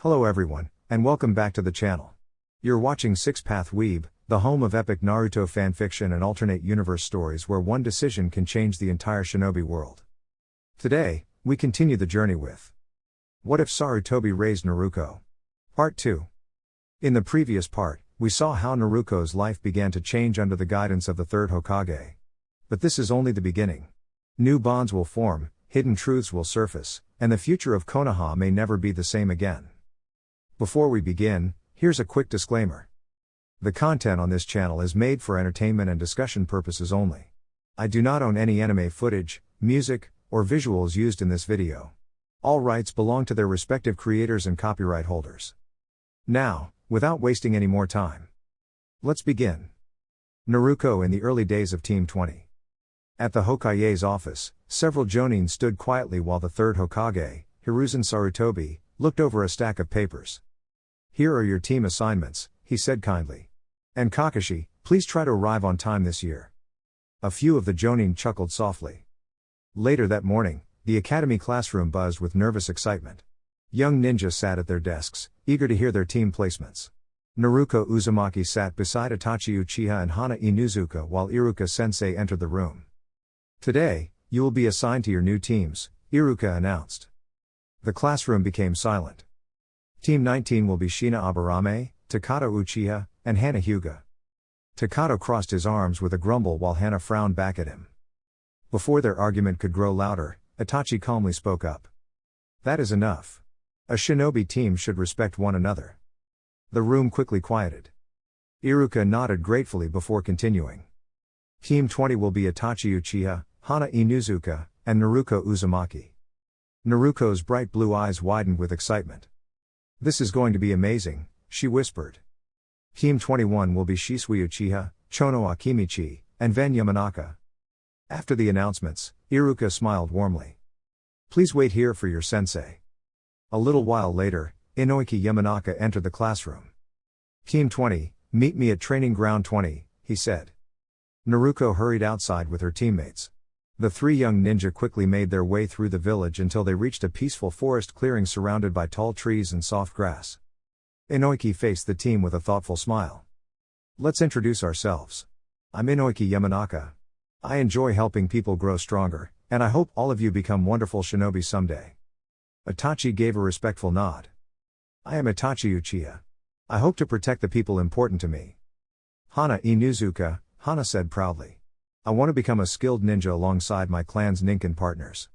Hello everyone, and welcome back to the channel. You're watching Six Path Weeb, the home of epic Naruto fanfiction and alternate universe stories where one decision can change the entire shinobi world. Today, we continue the journey with What If Sarutobi Raised Naruko? Part 2. In the previous part, we saw how Naruko's life began to change under the guidance of the third Hokage. But this is only the beginning. New bonds will form, hidden truths will surface, and the future of Konoha may never be the same again. Before we begin, here's a quick disclaimer. The content on this channel is made for entertainment and discussion purposes only. I do not own any anime footage, music, or visuals used in this video. All rights belong to their respective creators and copyright holders. Now, without wasting any more time, let's begin. Naruko in the early days of Team 20. At the Hokage's office, several jonin stood quietly while the third Hokage, Hiruzen Sarutobi, looked over a stack of papers. "Here are your team assignments," he said kindly. "And Kakashi, please try to arrive on time this year." A few of the jonin chuckled softly. Later that morning, the academy classroom buzzed with nervous excitement. Young ninja sat at their desks, eager to hear their team placements. Naruko Uzumaki sat beside Itachi Uchiha and Hana Inuzuka while Iruka-sensei entered the room. "Today, you will be assigned to your new teams," Iruka announced. The classroom became silent. Team 19 will be Shina Aburame, Takato Uchiha, and Hana Hyuga. Takato crossed his arms with a grumble while Hana frowned back at him. Before their argument could grow louder, Itachi calmly spoke up. "That is enough. A shinobi team should respect one another." The room quickly quieted. Iruka nodded gratefully before continuing. Team 20 will be Itachi Uchiha, Hana Inuzuka, and Naruko Uzumaki. Naruko's bright blue eyes widened with excitement. "This is going to be amazing," she whispered. Team 21 will be Shisui Uchiha, Chono Akimichi, and Ven Yamanaka. After the announcements, Iruka smiled warmly. "Please wait here for your sensei." A little while later, Inoiki Yamanaka entered the classroom. "Team 20, meet me at Training Ground 20, he said. Naruko hurried outside with her teammates. The three young ninja quickly made their way through the village until they reached a peaceful forest clearing surrounded by tall trees and soft grass. Inoiki faced the team with a thoughtful smile. "Let's introduce ourselves. I'm Inoiki Yamanaka. I enjoy helping people grow stronger, and I hope all of you become wonderful shinobi someday." Itachi gave a respectful nod. "I am Itachi Uchiha. I hope to protect the people important to me." "Hana Inuzuka," Hana said proudly. "I want to become a skilled ninja alongside my clan's ninkin partners."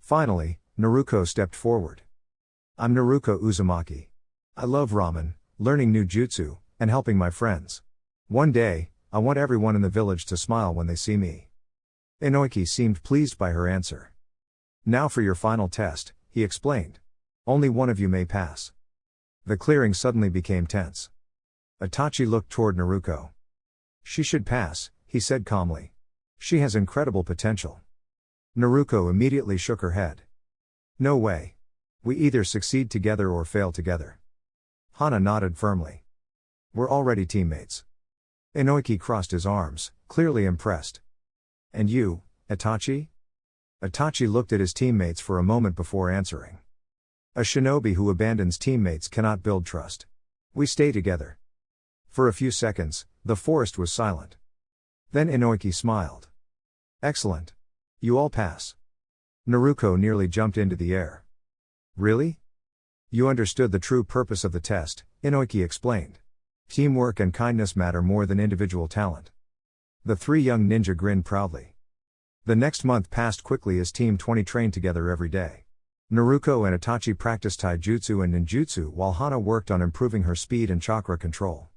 Finally, Naruko stepped forward. "I'm Naruko Uzumaki. I love ramen, learning new jutsu, and helping my friends. One day, I want everyone in the village to smile when they see me." Inoiki seemed pleased by her answer. "Now for your final test," he explained. "Only one of you may pass." The clearing suddenly became tense. Itachi looked toward Naruko. "She should pass," he said calmly. "She has incredible potential." Naruko immediately shook her head. "No way. We either succeed together or fail together." Hana nodded firmly. "We're already teammates." Inoiki crossed his arms, clearly impressed. "And you, Itachi?" Itachi looked at his teammates for a moment before answering. "A shinobi who abandons teammates cannot build trust. We stay together." For a few seconds, the forest was silent. Then Inoiki smiled. "Excellent. You all pass." Naruko nearly jumped into the air. "Really? You understood the true purpose of the test," Inoiki explained. "Teamwork and kindness matter more than individual talent." The three young ninja grinned proudly. The next month passed quickly as Team 20 trained together every day. Naruko and Itachi practiced taijutsu and ninjutsu while Hana worked on improving her speed and chakra control.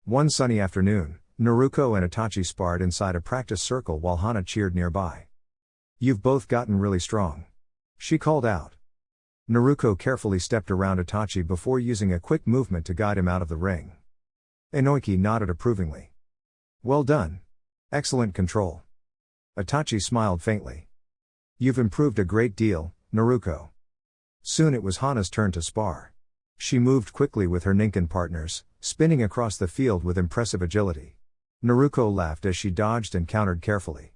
One sunny afternoon, Naruko and Itachi sparred inside a practice circle while Hana cheered nearby. "You've both gotten really strong," she called out. Naruko carefully stepped around Itachi before using a quick movement to guide him out of the ring. Inoiki nodded approvingly. "Well done. Excellent control." Itachi smiled faintly. "You've improved a great deal, Naruko." Soon it was Hana's turn to spar. She moved quickly with her ninkin partners, spinning across the field with impressive agility. Naruko laughed as she dodged and countered carefully.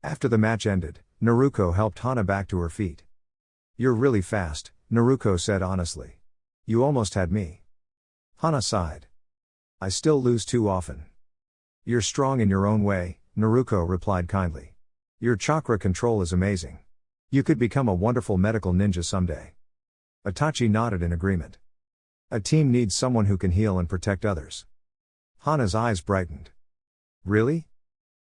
After the match ended, Naruko helped Hana back to her feet. "You're really fast," Naruko said honestly. You almost had me. Hana sighed. I still lose too often. You're strong in your own way, Naruko replied kindly. Your chakra control is amazing. You could become a wonderful medical ninja someday. Itachi nodded in agreement. A team needs someone who can heal and protect others. Hana's eyes brightened. Really?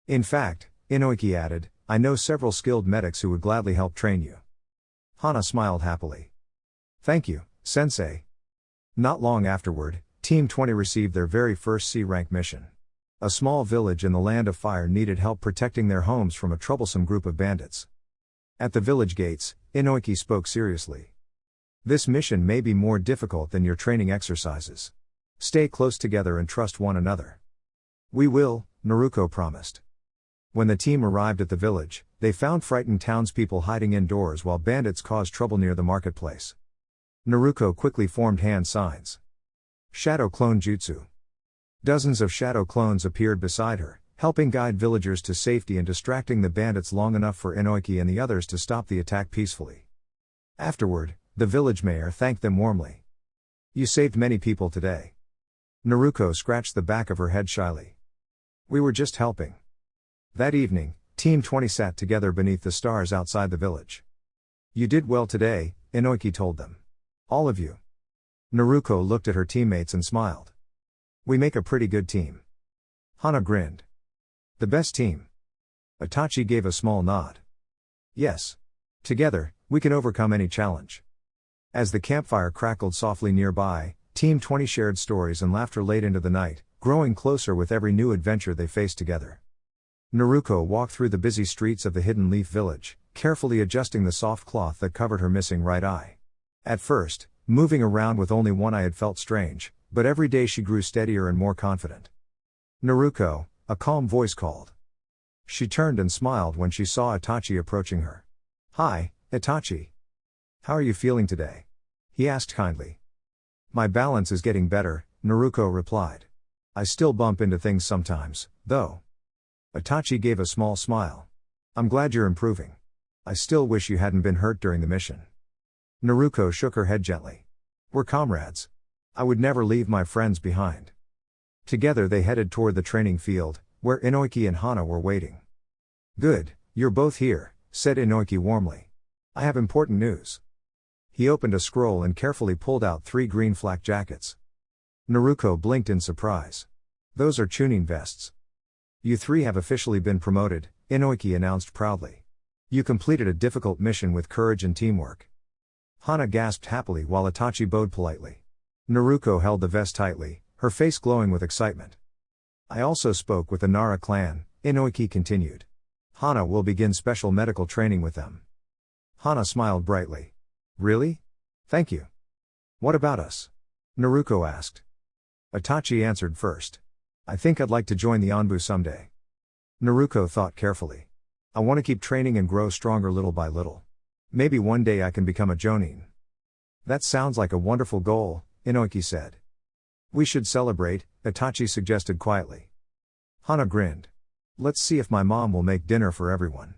In fact, Inoiki added, I know several skilled medics who would gladly help train you. Hana smiled happily. Thank you, sensei. Not long afterward, Team 20 received their very first C-rank mission. A small village in the Land of Fire needed help protecting their homes from a troublesome group of bandits. At the village gates, Inoiki spoke seriously. This mission may be more difficult than your training exercises. Stay close together and trust one another. We will, Naruko promised. When the team arrived at the village, they found frightened townspeople hiding indoors while bandits caused trouble near the marketplace. Naruko quickly formed hand signs. Shadow Clone Jutsu. Dozens of shadow clones appeared beside her, helping guide villagers to safety and distracting the bandits long enough for Inoiki and the others to stop the attack peacefully. Afterward, the village mayor thanked them warmly. You saved many people today. Naruko scratched the back of her head shyly. We were just helping. That evening, Team 20 sat together beneath the stars outside the village. You did well today, Inoiki told them. All of you. Naruko looked at her teammates and smiled. We make a pretty good team. Hana grinned. The best team. Itachi gave a small nod. Yes. Together, we can overcome any challenge. As the campfire crackled softly nearby, Team 20 shared stories and laughter late into the night, growing closer with every new adventure they faced together. Naruko walked through the busy streets of the Hidden Leaf village, carefully adjusting the soft cloth that covered her missing right eye. At first, moving around with only one eye had felt strange, but every day she grew steadier and more confident. Naruko, a calm voice called. She turned and smiled when she saw Itachi approaching her. Hi, Itachi. How are you feeling today? He asked kindly. My balance is getting better, Naruko replied. I still bump into things sometimes, though. Itachi gave a small smile. I'm glad you're improving. I still wish you hadn't been hurt during the mission. Naruko shook her head gently. We're comrades. I would never leave my friends behind. Together they headed toward the training field, where Inoiki and Hana were waiting. Good, you're both here, said Inoiki warmly. I have important news. He opened a scroll and carefully pulled out 3 green flak jackets. Naruko blinked in surprise. Those are tuning vests. You 3 have officially been promoted, Inoiki announced proudly. You completed a difficult mission with courage and teamwork. Hana gasped happily while Itachi bowed politely. Naruko held the vest tightly, her face glowing with excitement. I also spoke with the Nara clan, Inoiki continued. Hana will begin special medical training with them. Hana smiled brightly. Really? Thank you. What about us? Naruko asked. Itachi answered first. I think I'd like to join the Anbu someday. Naruko thought carefully. I want to keep training and grow stronger little by little. Maybe one day I can become a Jonin. That sounds like a wonderful goal, Inoiki said. We should celebrate, Itachi suggested quietly. Hana grinned. Let's see if my mom will make dinner for everyone.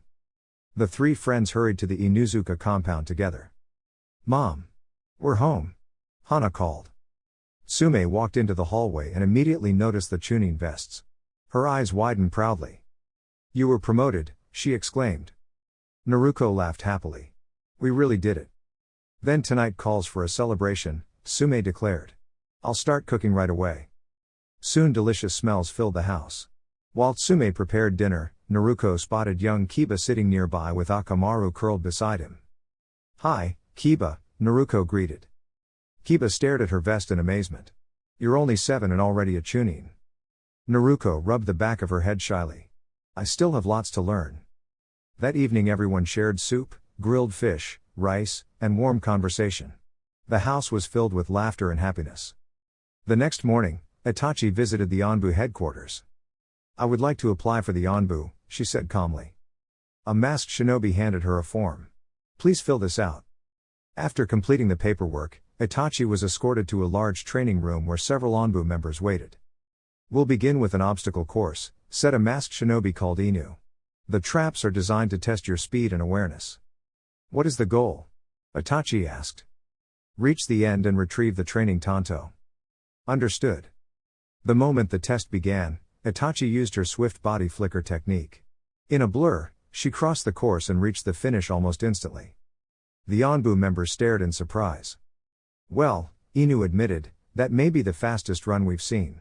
The 3 friends hurried to the Inuzuka compound together. Mom. We're home. Hana called. Sume walked into the hallway and immediately noticed the tuning vests. Her eyes widened proudly. You were promoted, she exclaimed. Naruko laughed happily. We really did it. Then tonight calls for a celebration, Sume declared. I'll start cooking right away. Soon delicious smells filled the house. While Sume prepared dinner, Naruko spotted young Kiba sitting nearby with Akamaru curled beside him. Hi, Kiba, Naruko greeted. Kiba stared at her vest in amazement. You're only 7 and already a Chunin. Naruko rubbed the back of her head shyly. I still have lots to learn. That evening everyone shared soup, grilled fish, rice, and warm conversation. The house was filled with laughter and happiness. The next morning, Itachi visited the Anbu headquarters. I would like to apply for the Anbu, she said calmly. A masked shinobi handed her a form. Please fill this out. After completing the paperwork, Itachi was escorted to a large training room where several Anbu members waited. We'll begin with an obstacle course, said a masked shinobi called Inu. The traps are designed to test your speed and awareness. What is the goal? Itachi asked. Reach the end and retrieve the training Tanto. Understood. The moment the test began, Itachi used her swift body flicker technique. In a blur, she crossed the course and reached the finish almost instantly. The Onbu members stared in surprise. Well, Inu admitted, that may be the fastest run we've seen.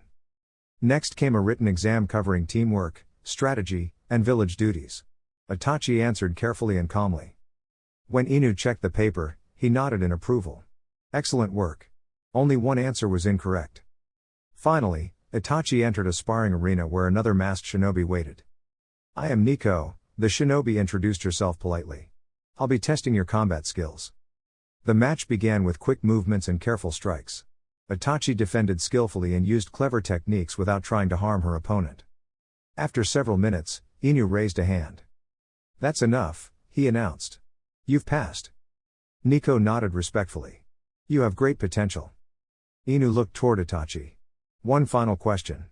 Next came a written exam covering teamwork, strategy, and village duties. Itachi answered carefully and calmly. When Inu checked the paper, he nodded in approval. Excellent work. Only one answer was incorrect. Finally, Itachi entered a sparring arena where another masked shinobi waited. I am Nico, the shinobi introduced herself politely. I'll be testing your combat skills. The match began with quick movements and careful strikes. Itachi defended skillfully and used clever techniques without trying to harm her opponent. After several minutes, Inu raised a hand. That's enough, he announced. You've passed. Nico nodded respectfully. You have great potential. Inu looked toward Itachi. One final question.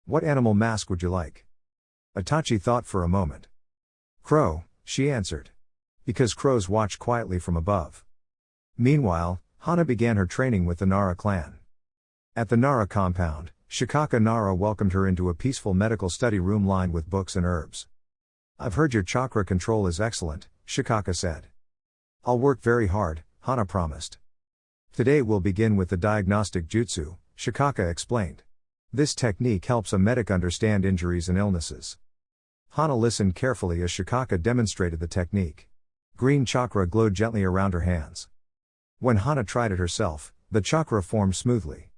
What animal mask would you like? Itachi thought for a moment. Crow, she answered. Because crows watch quietly from above. Meanwhile, Hana began her training with the Nara clan. At the Nara compound, Shikaka Nara welcomed her into a peaceful medical study room lined with books and herbs. I've heard your chakra control is excellent, Shikaka said. I'll work very hard, Hana promised. Today we'll begin with the diagnostic jutsu, Shikaka explained. This technique helps a medic understand injuries and illnesses. Hana listened carefully as Shikaka demonstrated the technique. Green chakra glowed gently around her hands. When Hana tried it herself, the chakra formed smoothly.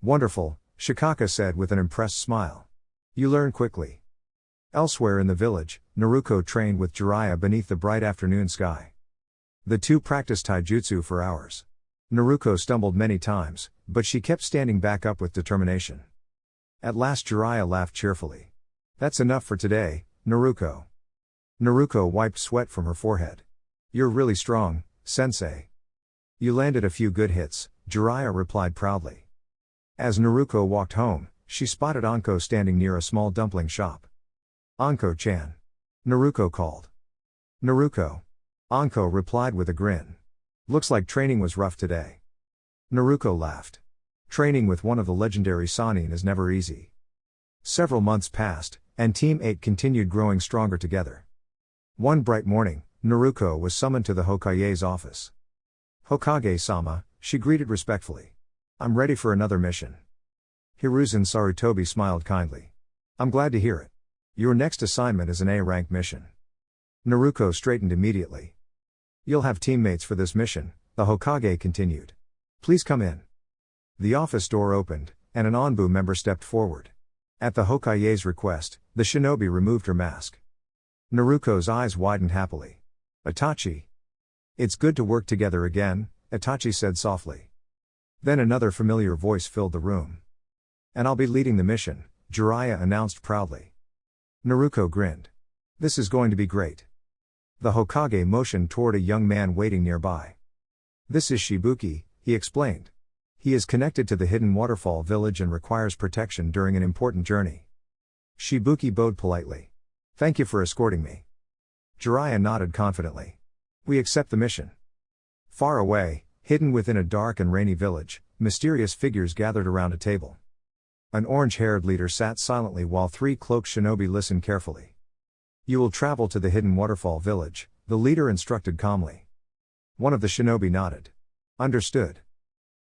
Wonderful, Shikaka said with an impressed smile. You learn quickly. Elsewhere in the village, Naruko trained with Jiraiya beneath the bright afternoon sky. The two practiced taijutsu for hours. Naruko stumbled many times, but she kept standing back up with determination. At last Jiraiya laughed cheerfully. That's enough for today, Naruko. Naruko wiped sweat from her forehead. You're really strong, sensei. You landed a few good hits, Jiraiya replied proudly. As Naruko walked home, she spotted Anko standing near a small dumpling shop. Anko-chan. Naruko called. Naruko. Anko replied with a grin. Looks like training was rough today. Naruko laughed. Training with one of the legendary Sannin is never easy. Several months passed, and Team 8 continued growing stronger together. One bright morning, Naruko was summoned to the Hokage's office. Hokage-sama, she greeted respectfully. I'm ready for another mission. Hiruzen Sarutobi smiled kindly. I'm glad to hear it. Your next assignment is an A-rank mission. Naruko straightened immediately. You'll have teammates for this mission, the Hokage continued. Please come in. The office door opened, and an Onbu member stepped forward. At the Hokage's request, the shinobi removed her mask. Naruko's eyes widened happily. Itachi. It's good to work together again, Itachi said softly. Then another familiar voice filled the room. And I'll be leading the mission, Jiraiya announced proudly. Naruko grinned. This is going to be great. The Hokage motioned toward a young man waiting nearby. This is Shibuki, he explained. He is connected to the hidden waterfall village and requires protection during an important journey. Shibuki bowed politely. Thank you for escorting me. Jiraiya nodded confidently. We accept the mission. Far away, hidden within a dark and rainy village, mysterious figures gathered around a table. An orange-haired leader sat silently while three cloaked shinobi listened carefully. You will travel to the hidden waterfall village, the leader instructed calmly. One of the shinobi nodded. Understood.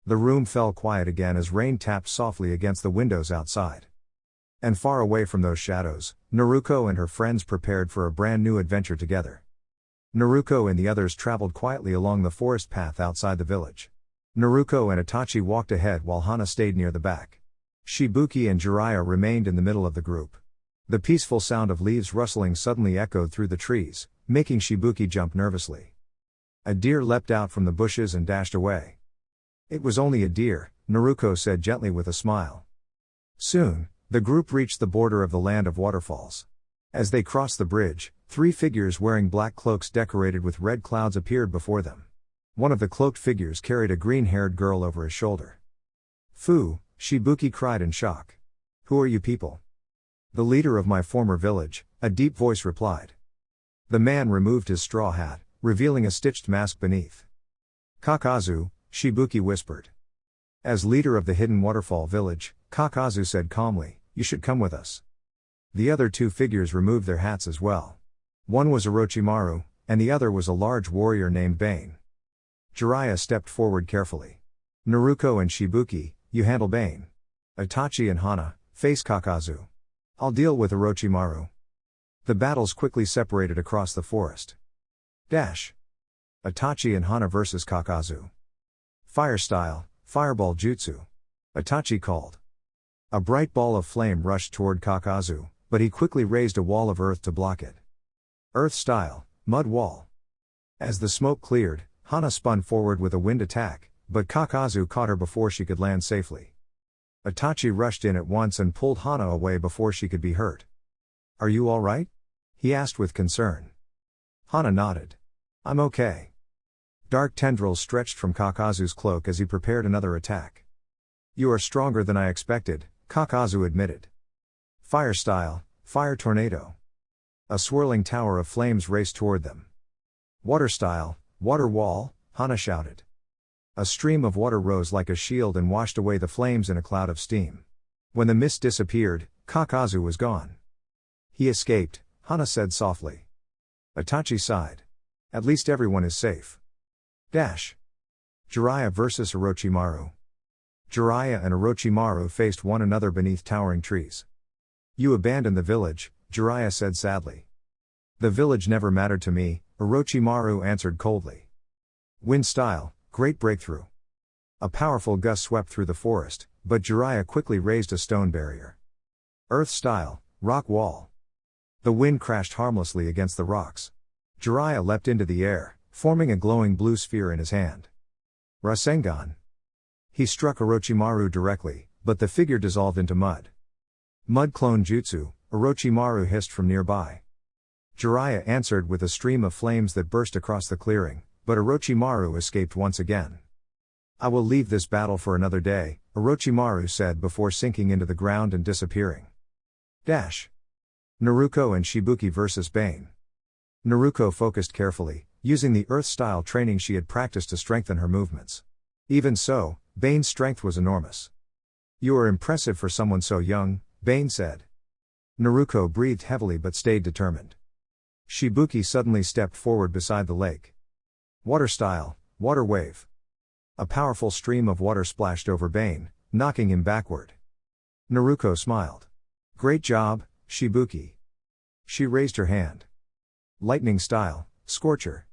The room fell quiet again as rain tapped softly against the windows outside. And far away from those shadows, Naruko and her friends prepared for a brand new adventure together. Naruko and the others traveled quietly along the forest path outside the village. Naruko and Itachi walked ahead while Hana stayed near the back. Shibuki and Jiraiya remained in the middle of the group. The peaceful sound of leaves rustling suddenly echoed through the trees, making Shibuki jump nervously. A deer leapt out from the bushes and dashed away. It was only a deer, Naruko said gently with a smile. Soon, the group reached the border of the land of waterfalls. As they crossed the bridge, three figures wearing black cloaks decorated with red clouds appeared before them. One of the cloaked figures carried a green-haired girl over his shoulder. Fu, Shibuki cried in shock. Who are you people? The leader of my former village, a deep voice replied. The man removed his straw hat, revealing a stitched mask beneath. Kakazu, Shibuki whispered. As leader of the hidden waterfall village, Kakazu said calmly, "You should come with us." The other two figures removed their hats as well. One was Orochimaru, and the other was a large warrior named Bane. Jiraiya stepped forward carefully. "Naruko and Shibuki, you handle Bane. Itachi and Hana, face Kakazu. I'll deal with Orochimaru." The battles quickly separated across the forest. Itachi and Hana vs Kakazu. Fire style, fireball jutsu. Itachi called. A bright ball of flame rushed toward Kakazu, but he quickly raised a wall of earth to block it. Earth style, mud wall. As the smoke cleared, Hana spun forward with a wind attack, but Kakazu caught her before she could land safely. Itachi rushed in at once and pulled Hana away before she could be hurt. "Are you all right?" he asked with concern. Hana nodded. "I'm okay." Dark tendrils stretched from Kakazu's cloak as he prepared another attack. "You are stronger than I expected," Kakazu admitted. Fire style, fire tornado. A swirling tower of flames raced toward them. Water style, water wall, Hana shouted. A stream of water rose like a shield and washed away the flames in a cloud of steam. When the mist disappeared, Kakazu was gone. "He escaped," Hana said softly. Itachi sighed. "At least everyone is safe." Jiraiya vs Orochimaru. Jiraiya and Orochimaru faced one another beneath towering trees. "You abandoned the village," Jiraiya said sadly. "The village never mattered to me," Orochimaru answered coldly. Wind style, great breakthrough. A powerful gust swept through the forest, but Jiraiya quickly raised a stone barrier. Earth style, rock wall. The wind crashed harmlessly against the rocks. Jiraiya leapt into the air, forming a glowing blue sphere in his hand. Rasengan. He struck Orochimaru directly, but the figure dissolved into mud. Mud clone jutsu, Orochimaru hissed from nearby. Jiraiya answered with a stream of flames that burst across the clearing, but Orochimaru escaped once again. "I will leave this battle for another day," Orochimaru said before sinking into the ground and disappearing. Naruko and Shibuki vs Bane. Naruko focused carefully, using the earth-style training she had practiced to strengthen her movements. Even so, Bane's strength was enormous. "You are impressive for someone so young," Bane said. Naruko breathed heavily but stayed determined. Shibuki suddenly stepped forward beside the lake. Water style, water wave. A powerful stream of water splashed over Bane, knocking him backward. Naruko smiled. "Great job, Shibuki." She raised her hand. Lightning style, scorcher.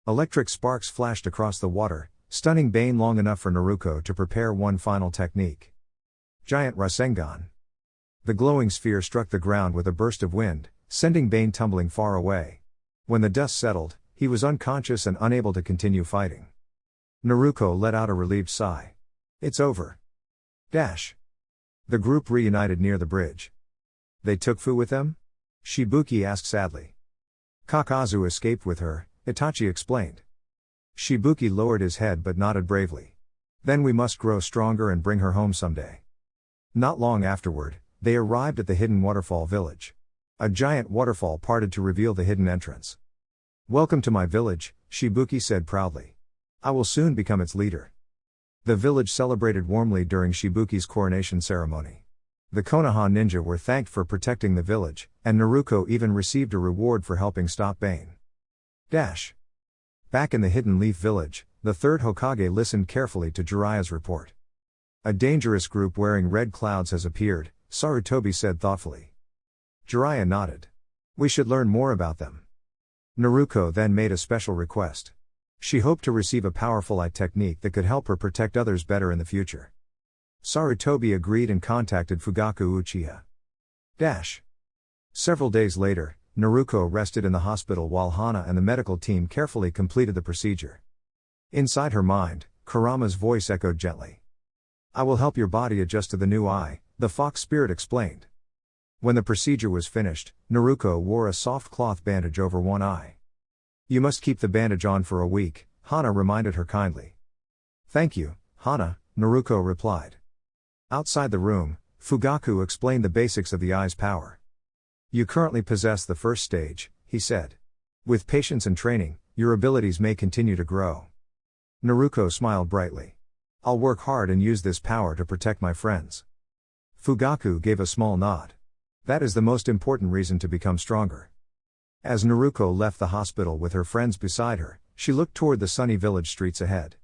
Electric sparks flashed across the water, stunning Bane long enough for Naruko to prepare one final technique. Giant Rasengan. The glowing sphere struck the ground with a burst of wind, sending Bane tumbling far away. When the dust settled, he was unconscious and unable to continue fighting. Naruko let out a relieved sigh. "It's over." The group reunited near the bridge. "They took Fu with them?" Shibuki asked sadly. "Kakazu escaped with her," Itachi explained. Shibuki lowered his head but nodded bravely. "Then we must grow stronger and bring her home someday." Not long afterward, they arrived at the hidden waterfall village. A giant waterfall parted to reveal the hidden entrance. "Welcome to my village," Shibuki said proudly. "I will soon become its leader." The village celebrated warmly during Shibuki's coronation ceremony. The Konoha ninja were thanked for protecting the village, and Naruko even received a reward for helping stop Bane. Back in the Hidden Leaf Village, the third Hokage listened carefully to Jiraiya's report. "A dangerous group wearing red clouds has appeared," Sarutobi said thoughtfully. Jiraiya nodded. "We should learn more about them." Naruko then made a special request. She hoped to receive a powerful eye technique that could help her protect others better in the future. Sarutobi agreed and contacted Fugaku Uchiha. Several days later, Naruko rested in the hospital while Hana and the medical team carefully completed the procedure. Inside her mind, Kurama's voice echoed gently. "I will help your body adjust to the new eye," the fox spirit explained. When the procedure was finished, Naruko wore a soft cloth bandage over one eye. "You must keep the bandage on for a week," Hana reminded her kindly. "Thank you, Hana," Naruko replied. Outside the room, Fugaku explained the basics of the eye's power. "You currently possess the first stage," he said. "With patience and training, your abilities may continue to grow." Naruko smiled brightly. I'll work hard and use this power to protect my friends. Fugaku gave a small nod. That is the most important reason to become stronger. As Naruko left the hospital with her friends beside her, she looked toward the sunny village streets ahead.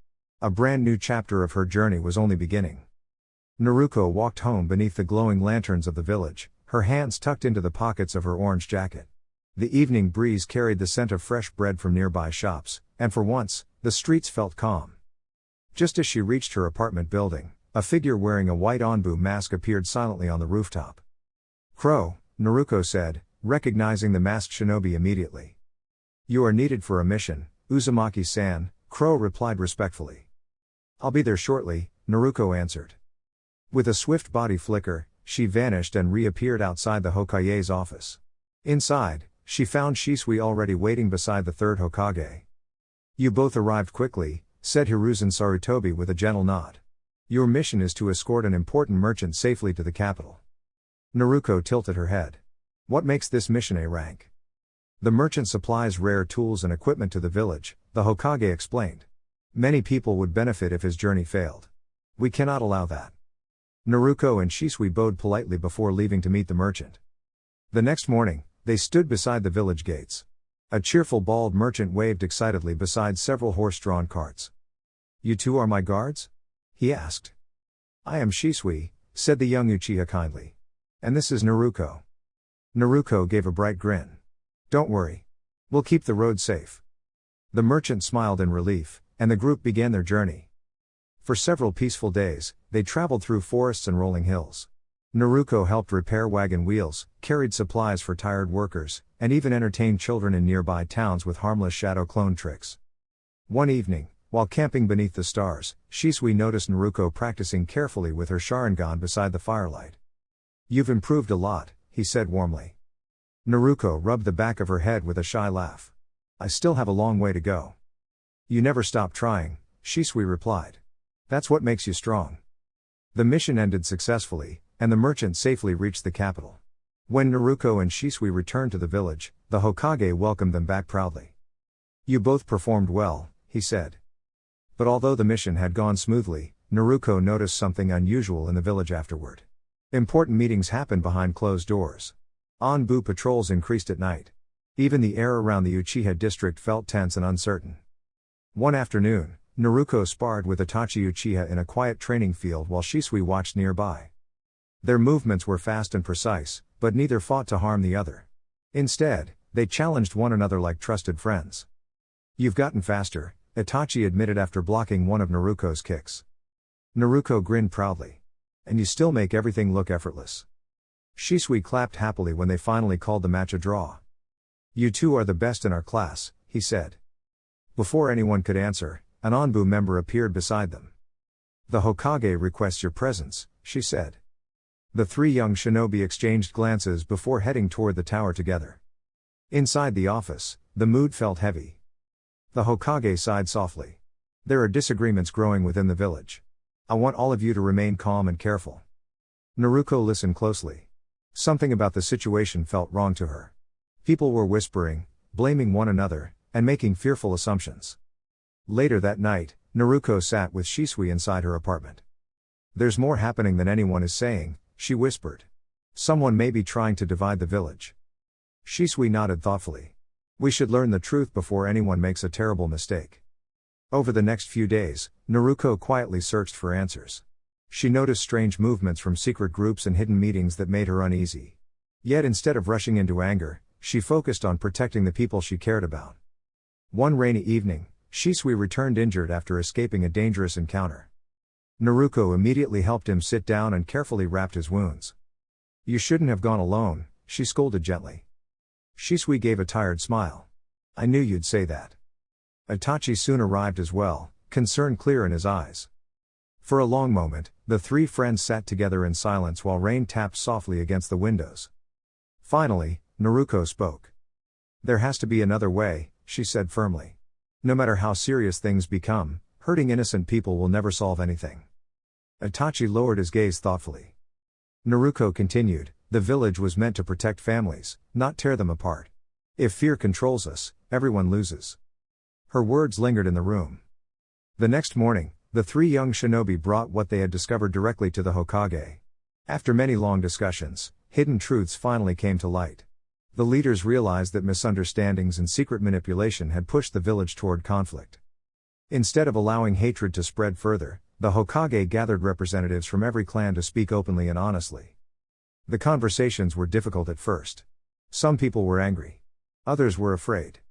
A brand new chapter of her journey was only beginning. Naruko walked home beneath the glowing lanterns of the village, her hands tucked into the pockets of her orange jacket. The evening breeze carried the scent of fresh bread from nearby shops, and for once, the streets felt calm. Just as she reached her apartment building, a figure wearing a white Onbu mask appeared silently on the rooftop. Crow, Naruko said, recognizing the masked shinobi immediately. You are needed for a mission, Uzumaki-san, Crow replied respectfully. I'll be there shortly, Naruko answered. With a swift body flicker, she vanished and reappeared outside the Hokage's office. Inside, she found Shisui already waiting beside the third Hokage. You both arrived quickly, said Hiruzen Sarutobi with a gentle nod. Your mission is to escort an important merchant safely to the capital. Naruko tilted her head. What makes this mission A rank? The merchant supplies rare tools and equipment to the village, the Hokage explained. Many people would benefit if his journey failed. We cannot allow that. Naruko and Shisui bowed politely before leaving to meet the merchant. The next morning, they stood beside the village gates. A cheerful bald merchant waved excitedly beside several horse-drawn carts. You two are my guards? He asked. I am Shisui, said the young Uchiha kindly. And this is Naruko. Naruko gave a bright grin. Don't worry. We'll keep the road safe. The merchant smiled in relief, and the group began their journey. For several peaceful days, they traveled through forests and rolling hills. Naruko helped repair wagon wheels, carried supplies for tired workers, and even entertained children in nearby towns with harmless shadow clone tricks. One evening, while camping beneath the stars, Shisui noticed Naruko practicing carefully with her Sharingan beside the firelight. You've improved a lot, he said warmly. Naruko rubbed the back of her head with a shy laugh. I still have a long way to go. You never stop trying, Shisui replied. That's what makes you strong. The mission ended successfully, and the merchant safely reached the capital. When Naruko and Shisui returned to the village, the Hokage welcomed them back proudly. You both performed well, he said. But although the mission had gone smoothly, Naruko noticed something unusual in the village afterward. Important meetings happened behind closed doors. Onbu patrols increased at night. Even the air around the Uchiha district felt tense and uncertain. One afternoon, Naruko sparred with Itachi Uchiha in a quiet training field while Shisui watched nearby. Their movements were fast and precise, but neither fought to harm the other. Instead, they challenged one another like trusted friends. You've gotten faster, Itachi admitted after blocking one of Naruko's kicks. Naruko grinned proudly. And you still make everything look effortless. Shisui clapped happily when they finally called the match a draw. You two are the best in our class, he said. Before anyone could answer, an Onbu member appeared beside them. The Hokage requests your presence, she said. The three young shinobi exchanged glances before heading toward the tower together. Inside the office, the mood felt heavy. The Hokage sighed softly. There are disagreements growing within the village. I want all of you to remain calm and careful. Naruko listened closely. Something about the situation felt wrong to her. People were whispering, blaming one another, and making fearful assumptions. Later that night, Naruko sat with Shisui inside her apartment. There's more happening than anyone is saying, she whispered. Someone may be trying to divide the village. Shisui nodded thoughtfully. We should learn the truth before anyone makes a terrible mistake. Over the next few days, Naruko quietly searched for answers. She noticed strange movements from secret groups and hidden meetings that made her uneasy. Yet instead of rushing into anger, she focused on protecting the people she cared about. One rainy evening, Shisui returned injured after escaping a dangerous encounter. Naruko immediately helped him sit down and carefully wrapped his wounds. You shouldn't have gone alone, she scolded gently. Shisui gave a tired smile. I knew you'd say that. Itachi soon arrived as well, concern clear in his eyes. For a long moment, the three friends sat together in silence while rain tapped softly against the windows. Finally, Naruko spoke. There has to be another way, she said firmly. No matter how serious things become, hurting innocent people will never solve anything. Itachi lowered his gaze thoughtfully. Naruko continued, the village was meant to protect families, not tear them apart. If fear controls us, everyone loses. Her words lingered in the room. The next morning, the three young shinobi brought what they had discovered directly to the Hokage. After many long discussions, hidden truths finally came to light. The leaders realized that misunderstandings and secret manipulation had pushed the village toward conflict. Instead of allowing hatred to spread further, the Hokage gathered representatives from every clan to speak openly and honestly. The conversations were difficult at first. Some people were angry. Others were afraid.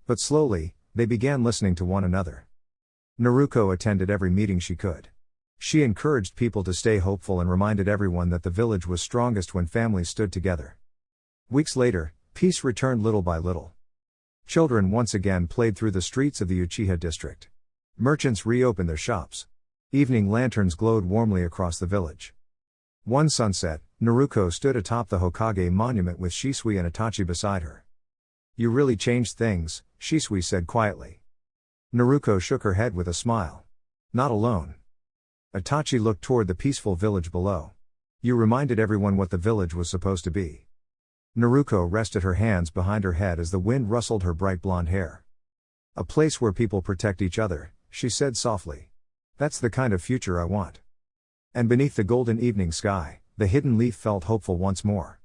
But slowly, they began listening to one another. Naruko attended every meeting she could. She encouraged people to stay hopeful and reminded everyone that the village was strongest when families stood together. Weeks later, peace returned little by little. Children once again played through the streets of the Uchiha district. Merchants reopened their shops. Evening lanterns glowed warmly across the village. One sunset, Naruko stood atop the Hokage monument with Shisui and Itachi beside her. "You really changed things," Shisui said quietly. Naruko shook her head with a smile. "Not alone." Itachi looked toward the peaceful village below. "You reminded everyone what the village was supposed to be." Naruko rested her hands behind her head as the wind rustled her bright blonde hair. "A place where people protect each other," she said softly. "That's the kind of future I want." And beneath the golden evening sky, the hidden leaf felt hopeful once more.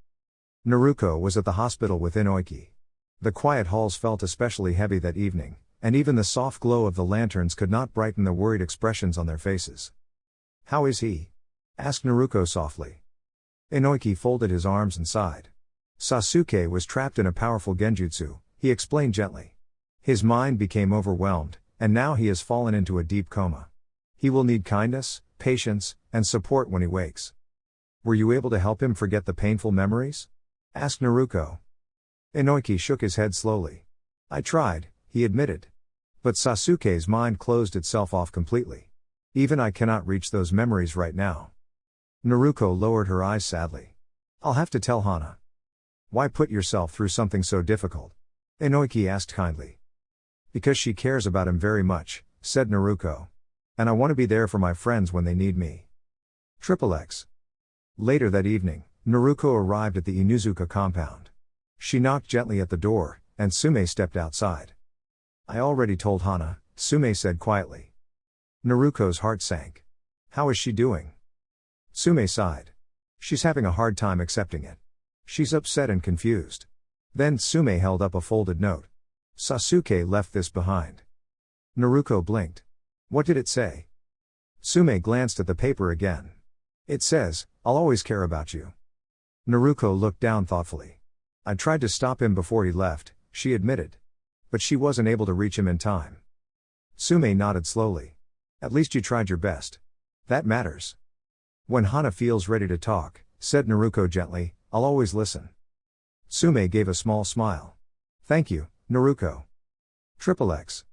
Naruko was at the hospital with Inoiki. The quiet halls felt especially heavy that evening, and even the soft glow of the lanterns could not brighten the worried expressions on their faces. "How is he?" asked Naruko softly. Inoiki folded his arms and sighed. "Sasuke was trapped in a powerful genjutsu," he explained gently. "His mind became overwhelmed, and now he has fallen into a deep coma. He will need kindness, patience, and support when he wakes." "Were you able to help him forget the painful memories?" asked Naruko. Inoiki shook his head slowly. "I tried," he admitted. "But Sasuke's mind closed itself off completely. Even I cannot reach those memories right now." Naruko lowered her eyes sadly. "I'll have to tell Hana." "Why put yourself through something so difficult?" Inoiki asked kindly. "Because she cares about him very much," said Naruko. "And I want to be there for my friends when they need me." XXX. Later that evening, Naruko arrived at the Inuzuka compound. She knocked gently at the door, and Sume stepped outside. "I already told Hana," Sume said quietly. Naruko's heart sank. "How is she doing?" Sume sighed. "She's having a hard time accepting it. She's upset and confused." Then Sume held up a folded note. "Sasuke left this behind." Naruko blinked. "What did it say?" Sume glanced at the paper again. "It says, 'I'll always care about you.'" Naruko looked down thoughtfully. "I tried to stop him before he left," she admitted. "But she wasn't able to reach him in time." Sume nodded slowly. "At least you tried your best. That matters." "When Hana feels ready to talk," said Naruko gently, "I'll always listen." Sume gave a small smile. "Thank you, Naruko." XXX.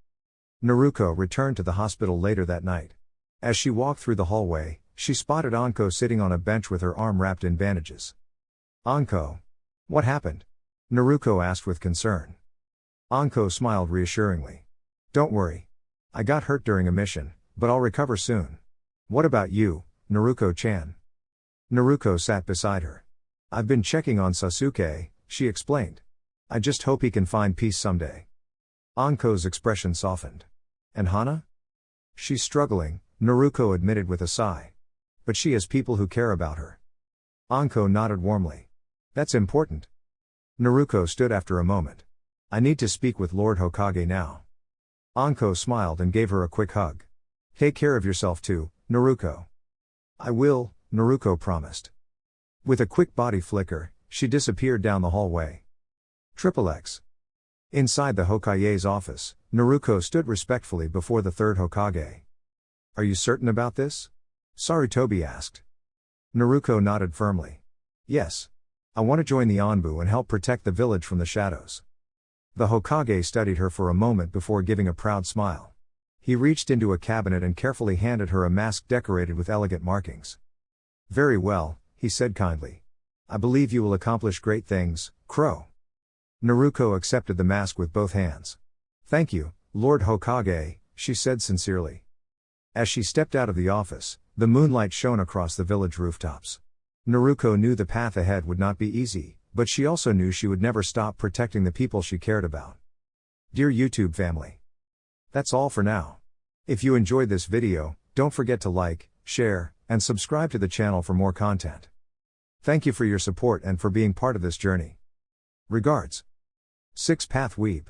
Naruko returned to the hospital later that night. As she walked through the hallway, she spotted Anko sitting on a bench with her arm wrapped in bandages. "Anko. What happened?" Naruko asked with concern. Anko smiled reassuringly. "Don't worry. I got hurt during a mission, but I'll recover soon. What about you, Naruko-chan?" Naruko sat beside her. "I've been checking on Sasuke," she explained. "I just hope he can find peace someday." Anko's expression softened. "And Hana?" "She's struggling," Naruko admitted with a sigh. "But she has people who care about her." Anko nodded warmly. "That's important." Naruko stood after a moment. "I need to speak with Lord Hokage now." Anko smiled and gave her a quick hug. "Take care of yourself too, Naruko." "I will," Naruko promised. With a quick body flicker, she disappeared down the hallway. XXX. Inside the Hokage's office, Naruko stood respectfully before the third Hokage. "Are you certain about this?" Sarutobi asked. Naruko nodded firmly. "Yes. I want to join the Anbu and help protect the village from the shadows." The Hokage studied her for a moment before giving a proud smile. He reached into a cabinet and carefully handed her a mask decorated with elegant markings. "Very well," he said kindly. "I believe you will accomplish great things, Crow." Naruko accepted the mask with both hands. "Thank you, Lord Hokage," she said sincerely. As she stepped out of the office, the moonlight shone across the village rooftops. Naruko knew the path ahead would not be easy, but she also knew she would never stop protecting the people she cared about. Dear YouTube family. That's all for now. If you enjoyed this video, don't forget to like, share, and subscribe to the channel for more content. Thank you for your support and for being part of this journey. Regards. 6 Path Weeb.